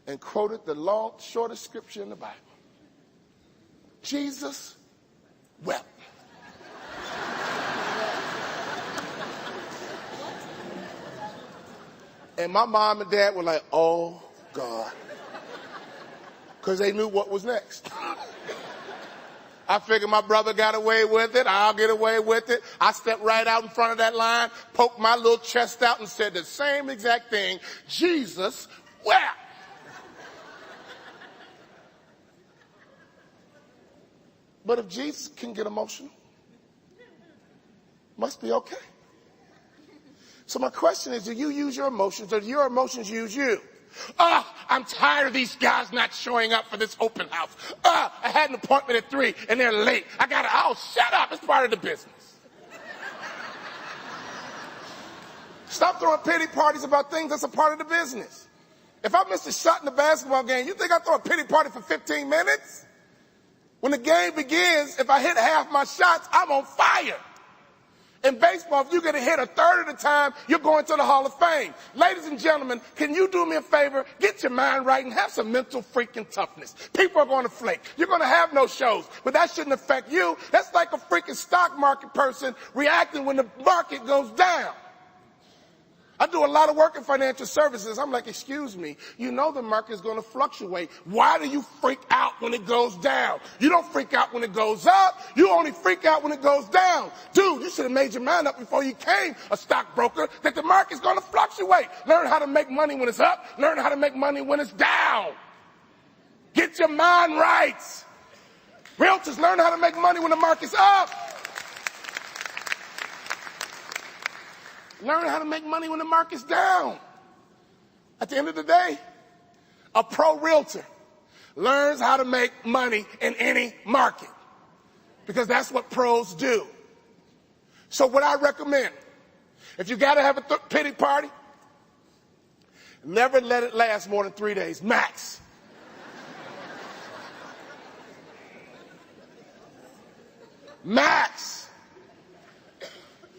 and quoted the shortest scripture in the Bible. Jesus wept. And my mom and dad were like, oh, God. Because they knew what was next. I figured my brother got away with it. I'll get away with it. I stepped right out in front of that line, poked my little chest out and said the same exact thing. Jesus wept. But if Jesus can get emotional, must be okay. So my question is, do you use your emotions or do your emotions use you? I'm tired of these guys not showing up for this open house. I had an appointment at 3 and they're late. Shut up. It's part of the business. Stop throwing pity parties about things that's a part of the business. If I miss a shot in the basketball game, you think I throw a pity party for 15 minutes? When the game begins, if I hit half my shots, I'm on fire. In baseball, if you get a hit a third of the time, you're going to the Hall of Fame. Ladies and gentlemen, can you do me a favor? Get your mind right and have some mental freaking toughness. People are going to flake. You're going to have no shows, but that shouldn't affect you. That's like a freaking stock market person reacting when the market goes down. I do a lot of work in financial services. I'm like, excuse me, you know the market is going to fluctuate. Why do you freak out when it goes down? You don't freak out when it goes up. You only freak out when it goes down. Dude, you should have made your mind up before you came a stockbroker that the market's going to fluctuate. Learn how to make money when it's up. Learn how to make money when it's down. Get your mind right. Realtors learn how to make money when the market's up. Learn how to make money when the market's down. At the end of the day, a pro realtor learns how to make money in any market because that's what pros do. So what I recommend, if you got to have a pity party, never let it last more than 3 days, max. Max.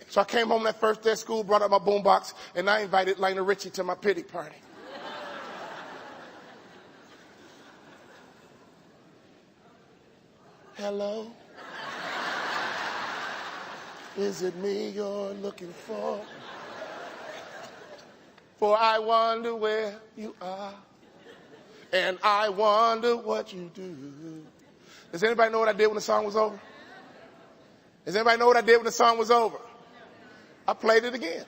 So I came home that first day of school, brought out my boombox, and I invited Lionel Richie to my pity party. Hello? Is it me you're looking for? For I wonder where you are, and I wonder what you do. Does anybody know what I did when the song was over? Does anybody know what I did when the song was over? I played it again.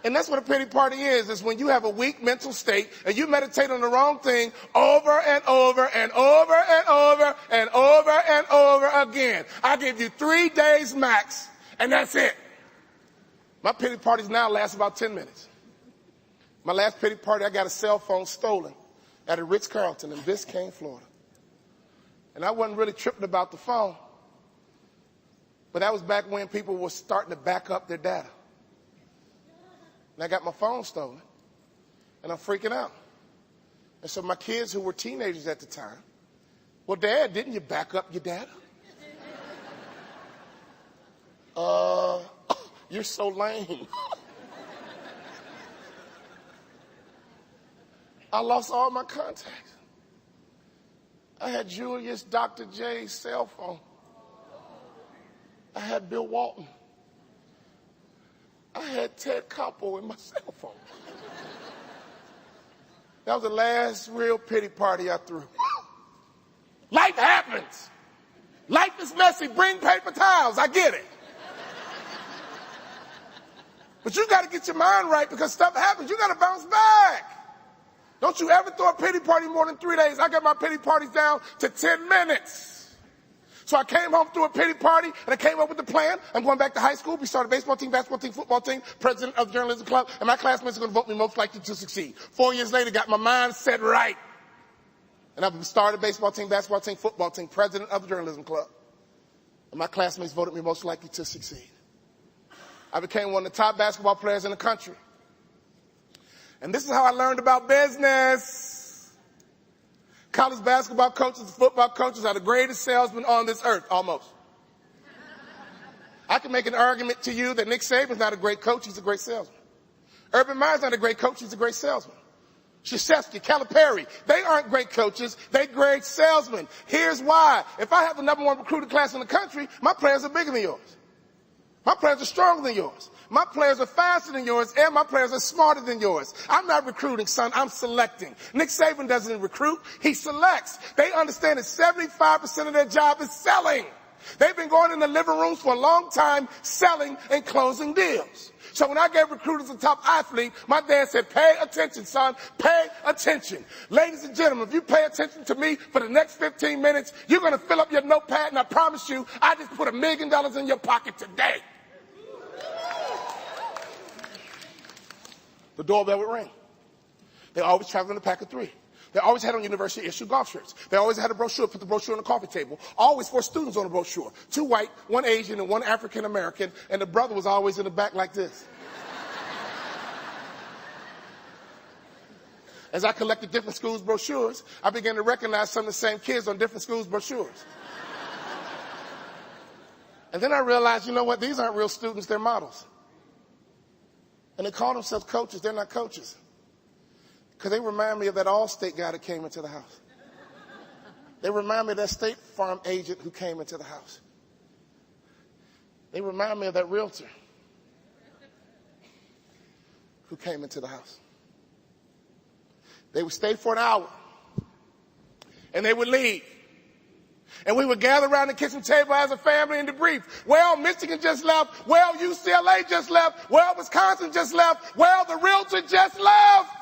And that's what a pity party is when you have a weak mental state and you meditate on the wrong thing over and over and over and over and over and over again. I give you 3 days max, and that's it. My pity parties now last about 10 minutes. My last pity party, I got a cell phone stolen at a Ritz-Carlton in Biscayne, Florida. And I wasn't really tripping about the phone. But that was back when people were starting to back up their data. And I got my phone stolen. And I'm freaking out. And so my kids who were teenagers at the time, well, Dad, didn't you back up your data? You're so lame. I lost all my contacts. I had Julius Dr. J's cell phone. I had Bill Walton. I had Ted Koppel in my cell phone. That was the last real pity party I threw. Life happens. Life is messy. Bring paper towels. I get it. But you got to get your mind right because stuff happens. You got to bounce back. Don't you ever throw a pity party more than 3 days. I got my pity parties down to 10 minutes. So I came home through a pity party, and I came up with the plan. I'm going back to high school. We started a baseball team, basketball team, football team, president of the journalism club, and my classmates are going to vote me most likely to succeed. 4 years later, got my mind set right. And I've started a baseball team, basketball team, football team, president of the journalism club. And my classmates voted me most likely to succeed. I became one of the top basketball players in the country. And this is how I learned about business. College basketball coaches and football coaches are the greatest salesmen on this earth, almost. I can make an argument to you that Nick Saban's not a great coach, he's a great salesman. Urban Meyer's not a great coach, he's a great salesman. Krzyzewski, Calipari, they aren't great coaches. They're great salesmen. Here's why. If I have the #1 recruiting class in the country, my players are bigger than yours. My players are stronger than yours. My players are faster than yours, and my players are smarter than yours. I'm not recruiting, son. I'm selecting. Nick Saban doesn't recruit. He selects. They understand that 75% of their job is selling. They've been going in the living rooms for a long time selling and closing deals. So when I gave recruiters a top athlete, my dad said, pay attention, son. Pay attention. Ladies and gentlemen, if you pay attention to me for the next 15 minutes, you're going to fill up your notepad, and I promise you, I just put $1 million in your pocket today. The doorbell would ring. They always traveled in a pack of 3. They always had on university-issued golf shirts. They always had a brochure, put the brochure on the coffee table. Always 4 students on the brochure. 2 white, 1 Asian, and 1 African-American, and the brother was always in the back like this. As I collected different schools' brochures, I began to recognize some of the same kids on different schools' brochures. And then I realized, you know what? These aren't real students, they're models. And they call themselves coaches. They're not coaches. Because they remind me of that Allstate guy that came into the house. They remind me of that State Farm agent who came into the house. They remind me of that realtor who came into the house. They would stay for an hour, and they would leave. And we would gather around the kitchen table as a family and debrief. Well, Michigan just left. Well, UCLA just left. Well, Wisconsin just left. Well, the realtor just left.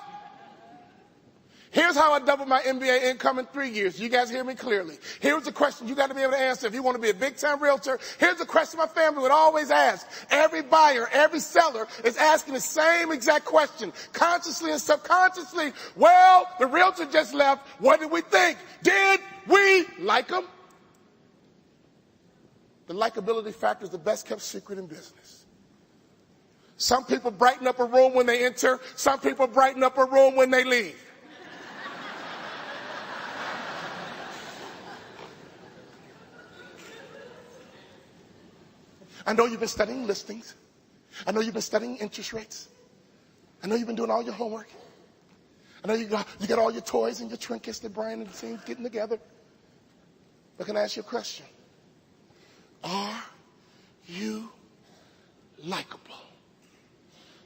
Here's how I doubled my MBA income in 3 years. You guys hear me clearly. Here's the question you got to be able to answer if you want to be a big-time realtor. Here's the question my family would always ask. Every buyer, every seller is asking the same exact question, consciously and subconsciously. Well, the realtor just left. What did we think? Did we like him? The likability factor is the best-kept secret in business. Some people brighten up a room when they enter. Some people brighten up a room when they leave. I know you've been studying listings. I know you've been studying interest rates. I know you've been doing all your homework. I know you got all your toys and your trinkets that Brian and the team's getting together. But can I ask you a question? Are you likable?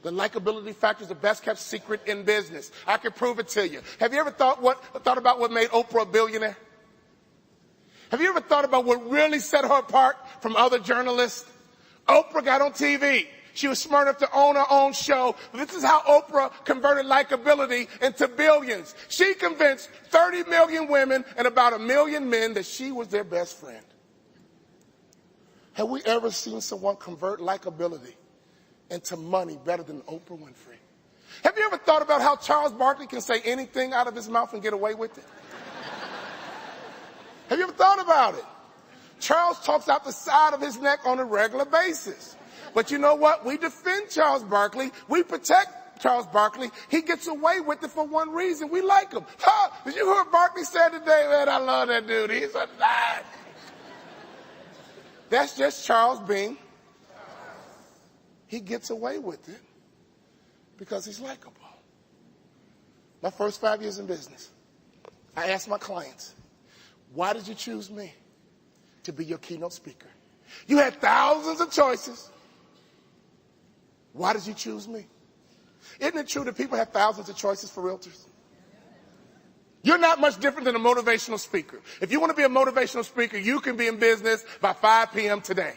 The likability factor is the best kept secret in business. I can prove it to you. Have you ever thought about what made Oprah a billionaire? Have you ever thought about what really set her apart from other journalists? Oprah got on TV. She was smart enough to own her own show. This is how Oprah converted likability into billions. She convinced 30 million women and about 1 million men that she was their best friend. Have we ever seen someone convert likability into money better than Oprah Winfrey? Have you ever thought about how Charles Barkley can say anything out of his mouth and get away with it? Have you ever thought about it? Charles talks out the side of his neck on a regular basis. But you know what? We defend Charles Barkley. We protect Charles Barkley. He gets away with it for one reason. We like him. Did you hear what Barkley said today? Man, I love that dude. He's a nut. That's just Charles being. He gets away with it because he's likable. My first 5 years in business, I asked my clients, why did you choose me to be your keynote speaker? You had thousands of choices. Why did you choose me? Isn't it true that people have thousands of choices for realtors? You're not much different than a motivational speaker. If you want to be a motivational speaker, you can be in business by 5 p.m. today.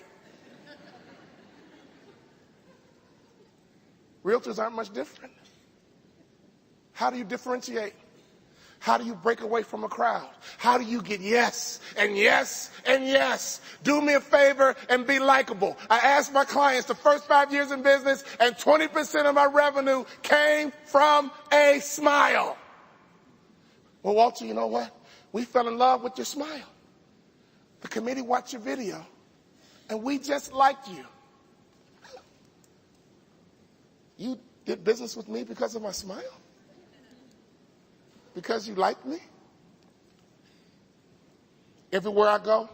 Realtors aren't much different. How do you differentiate? How do you break away from a crowd? How do you get yes and yes and yes? Do me a favor and be likable. I asked my clients the first 5 years in business, and 20% of my revenue came from a smile. Well, Walter, you know what? We fell in love with your smile. The committee watched your video, and we just liked you. You did business with me because of my smile? Because you like me? Everywhere I go,